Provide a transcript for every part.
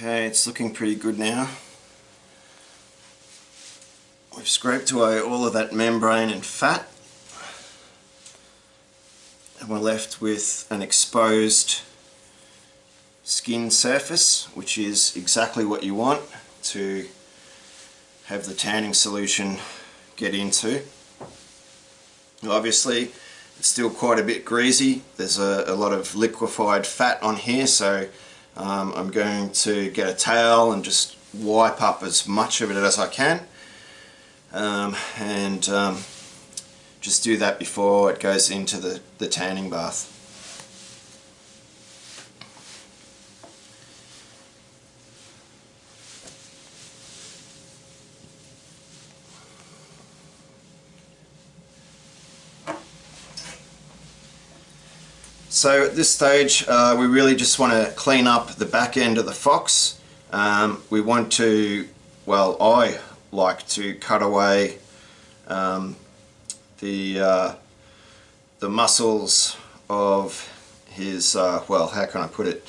Okay, it's looking pretty good now. We've scraped away all of that membrane and fat, and we're left with an exposed skin surface, which is exactly what you want to have the tanning solution get into. Obviously it's still quite a bit greasy. There's a lot of liquefied fat on here, so I'm going to get a towel and just wipe up as much of it as I can, and just do that before it goes into the tanning bath. So at this stage we really just want to clean up the back end of the fox. We want to, well, I like to cut away the muscles of his, well, how can I put it,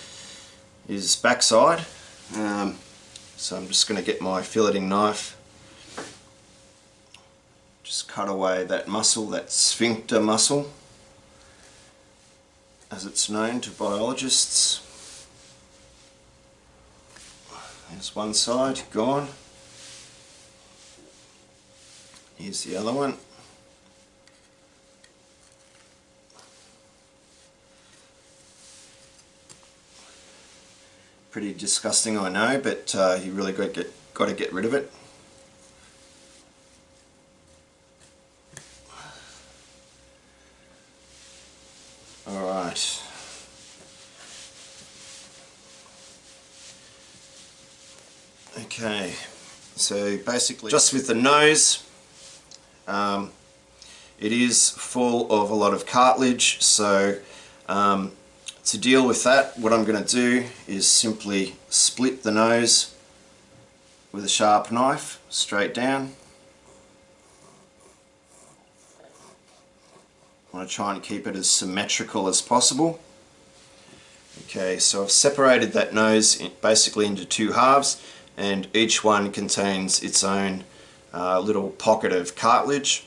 his backside. So I'm just going to get my filleting knife, just cut away that muscle, that sphincter muscle, as it's known to biologists. There's one side gone. Here's the other one. Pretty disgusting, I know, but you really got to get rid of it. Alright. Okay, so basically just with the nose, it is full of a lot of cartilage, so to deal with that, what I'm going to do is simply split the nose with a sharp knife straight down. I want to try and keep it as symmetrical as possible. Okay, so I've separated that nose basically into two halves, and each one contains its own little pocket of cartilage.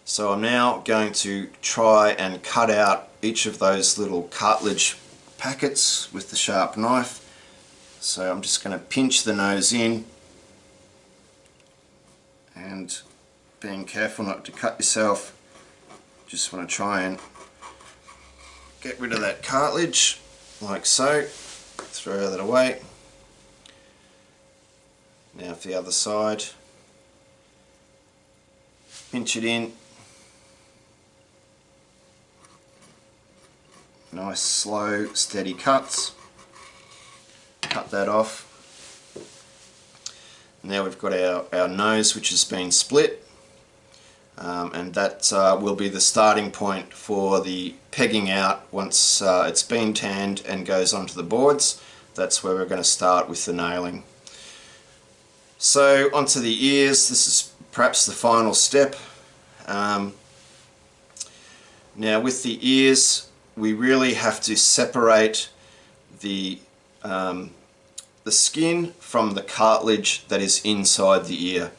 So I'm now going to try and cut out each of those little cartilage packets with the sharp knife. So I'm just going to pinch the nose in, and being careful not to cut yourself, just want to try and get rid of that cartilage like so. Throw that away. Now for the other side, pinch it in. Nice slow steady cuts. Cut that off. Now we've got our nose, which has been split. And that will be the starting point for the pegging out once it's been tanned and goes onto the boards. That's where we're going to start with the nailing. So onto the ears. This is perhaps the final step. Now with the ears, we really have to separate the skin from the cartilage that is inside the ear.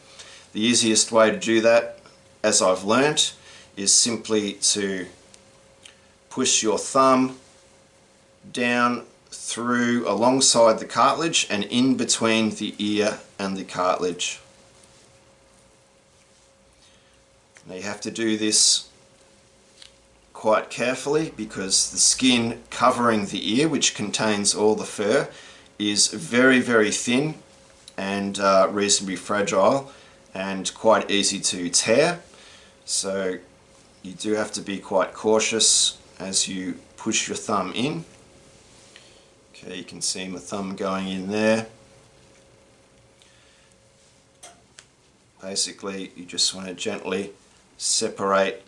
The easiest way to do that, as I've learnt, is simply to push your thumb down through alongside the cartilage and in between the ear and the cartilage. Now you have to do this quite carefully because the skin covering the ear, which contains all the fur, is very, very thin and reasonably fragile and quite easy to tear. So you do have to be quite cautious as you push your thumb in. Okay, you can see my thumb going in there. Basically, you just want to gently separate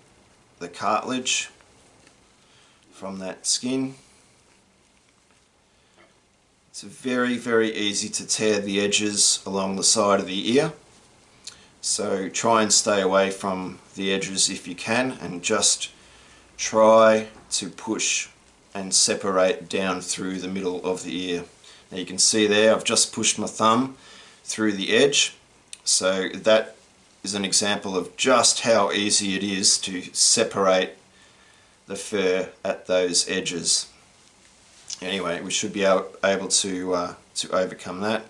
the cartilage from that skin. It's very, very easy to tear the edges along the side of the ear. So try and stay away from the edges if you can, and just try to push and separate down through the middle of the ear. Now you can see there I've just pushed my thumb through the edge, so that is an example of just how easy it is to separate the fur at those edges. Anyway, we should be able to overcome that.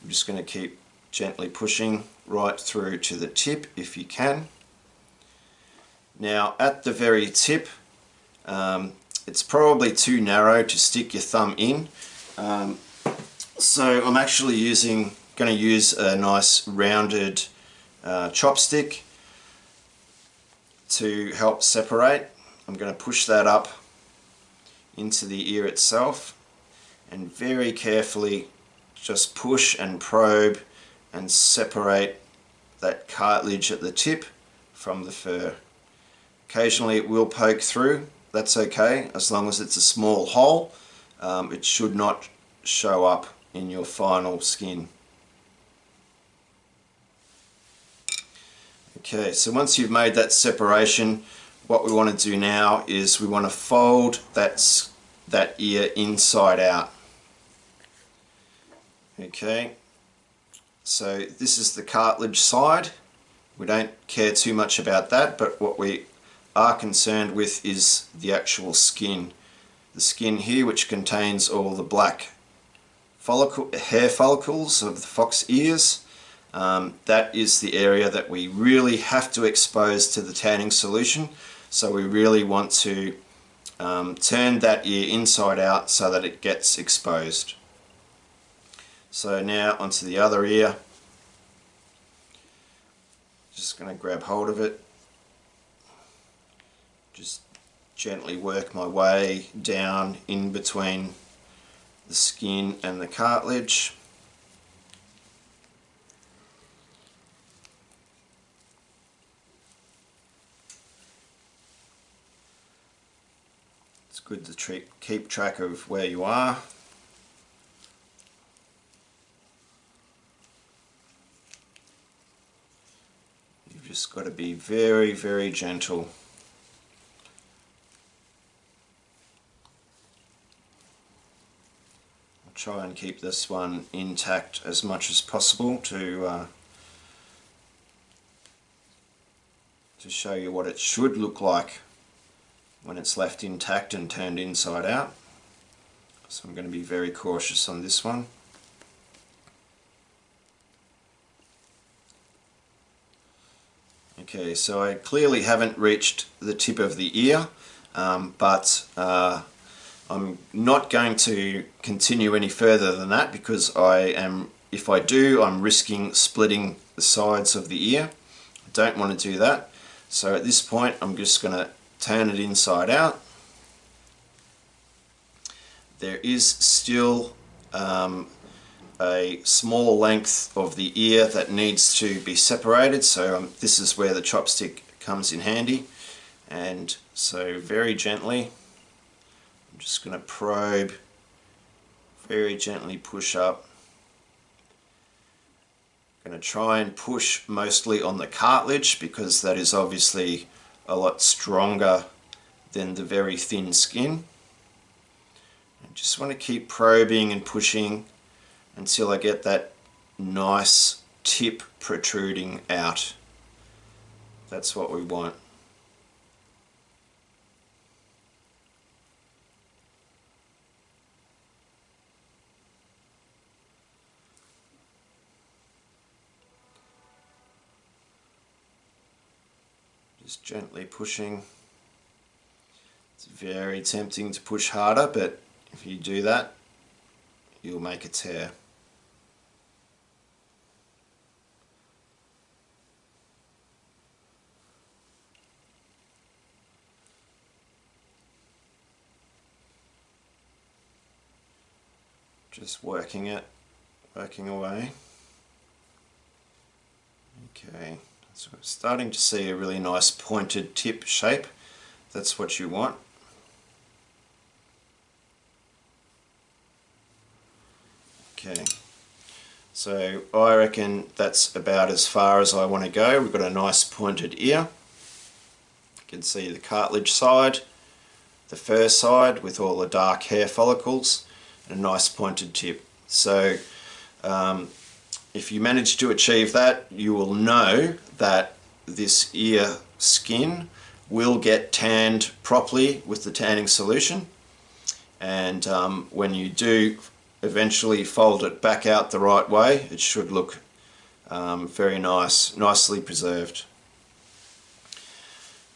I'm just going to keep gently pushing right through to the tip if you can. Now at the very tip, it's probably too narrow to stick your thumb in, so I'm actually going to use a nice rounded chopstick to help separate. I'm going to push that up into the ear itself and very carefully just push and probe and separate that cartilage at the tip from the fur. Occasionally it will poke through, that's okay, as long as it's a small hole. It should not show up in your final skin. Okay, so once you've made that separation, what we want to do now is we want to fold that ear inside out. Okay, so this is the cartilage side. We don't care too much about that, but what we are concerned with is the actual skin. The skin here, which contains all the black hair follicles of the fox ears. That is the area that we really have to expose to the tanning solution. So we really want to turn that ear inside out so that it gets exposed. So now onto the other ear. Just going to grab hold of it. Just gently work my way down in between the skin and the cartilage. It's good to keep track of where you are. You've just got to be very, very gentle. I'll try and keep this one intact as much as possible to show you what it should look like when it's left intact and turned inside out. So I'm going to be very cautious on this one. Okay, so I clearly haven't reached the tip of the ear, but I'm not going to continue any further than that, because if I do, I'm risking splitting the sides of the ear. I don't want to do that. So at this point I'm just going to turn it inside out. There is still a small length of the ear that needs to be separated, so this is where the chopstick comes in handy. And so very gently, I'm just going to probe, very gently push up. I'm going to try and push mostly on the cartilage, because that is obviously a lot stronger than the very thin skin. I just want to keep probing and pushing until I get that nice tip protruding out. That's what we want. Just gently pushing. It's very tempting to push harder, but if you do that, you'll make a tear. Just working away. Okay. So we're starting to see a really nice pointed tip shape. That's what you want. Okay, so I reckon that's about as far as I want to go. We've got a nice pointed ear. You can see the cartilage side, the fur side with all the dark hair follicles, and a nice pointed tip. So if you manage to achieve that, you will know that this ear skin will get tanned properly with the tanning solution, and when you do eventually fold it back out the right way, it should look very nicely preserved.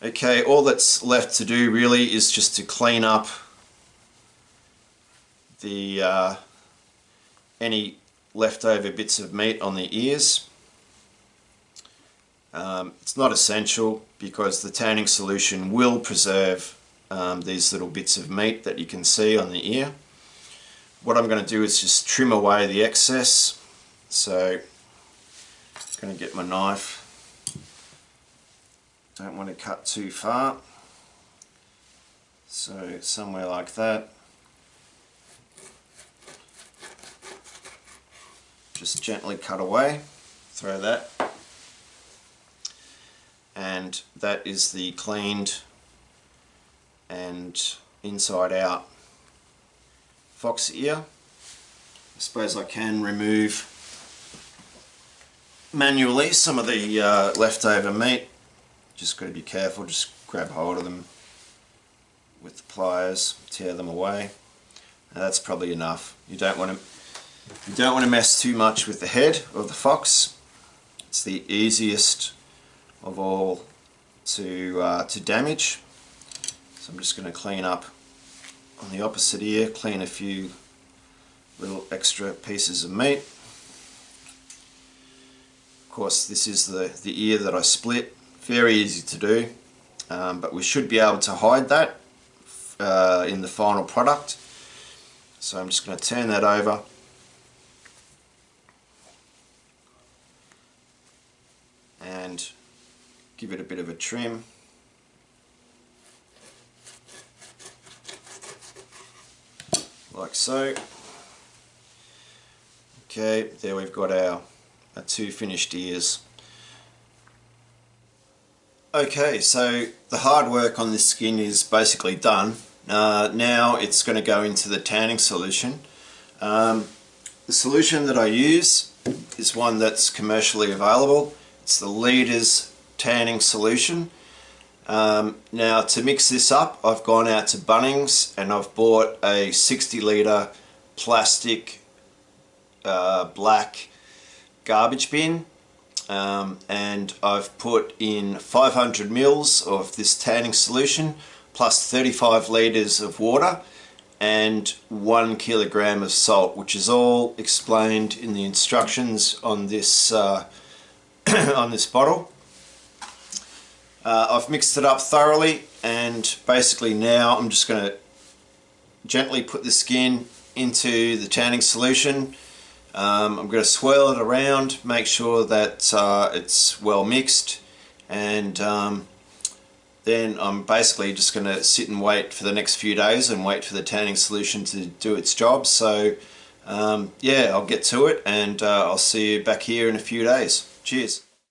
Okay, all that's left to do really is just to clean up the any leftover bits of meat on the ears. It's not essential because the tanning solution will preserve these little bits of meat that you can see on the ear. What I'm going to do is just trim away the excess. So I'm going to get my knife. Don't want to cut too far. So somewhere like that. Just gently cut away, throw that, and that is the cleaned and inside out fox ear. I suppose I can remove manually some of the leftover meat. Just got to be careful, just grab hold of them with the pliers, tear them away. Now that's probably enough. You don't want to mess too much with the head of the fox. It's the easiest of all to damage. So I'm just going to clean up on the opposite ear, clean a few little extra pieces of meat. Of course, this is the ear that I split. Very easy to do, but we should be able to hide that in the final product. So I'm just going to turn that over. And give it a bit of a trim. Like so. Okay, there we've got our two finished ears. Okay, so the hard work on this skin is basically done. Now it's going to go into the tanning solution. The solution that I use is one that's commercially available. It's the Leaders tanning solution. Now to mix this up, I've gone out to Bunnings and I've bought a 60 litre plastic black garbage bin, and I've put in 500 mils of this tanning solution plus 35 litres of water and 1 kilogram of salt, which is all explained in the instructions on this on this bottle. I've mixed it up thoroughly, and basically now I'm just going to gently put the skin into the tanning solution. I'm going to swirl it around, make sure that it's well mixed, and then I'm basically just going to sit and wait for the next few days and wait for the tanning solution to do its job. So yeah, I'll get to it, and I'll see you back here in a few days. Cheers.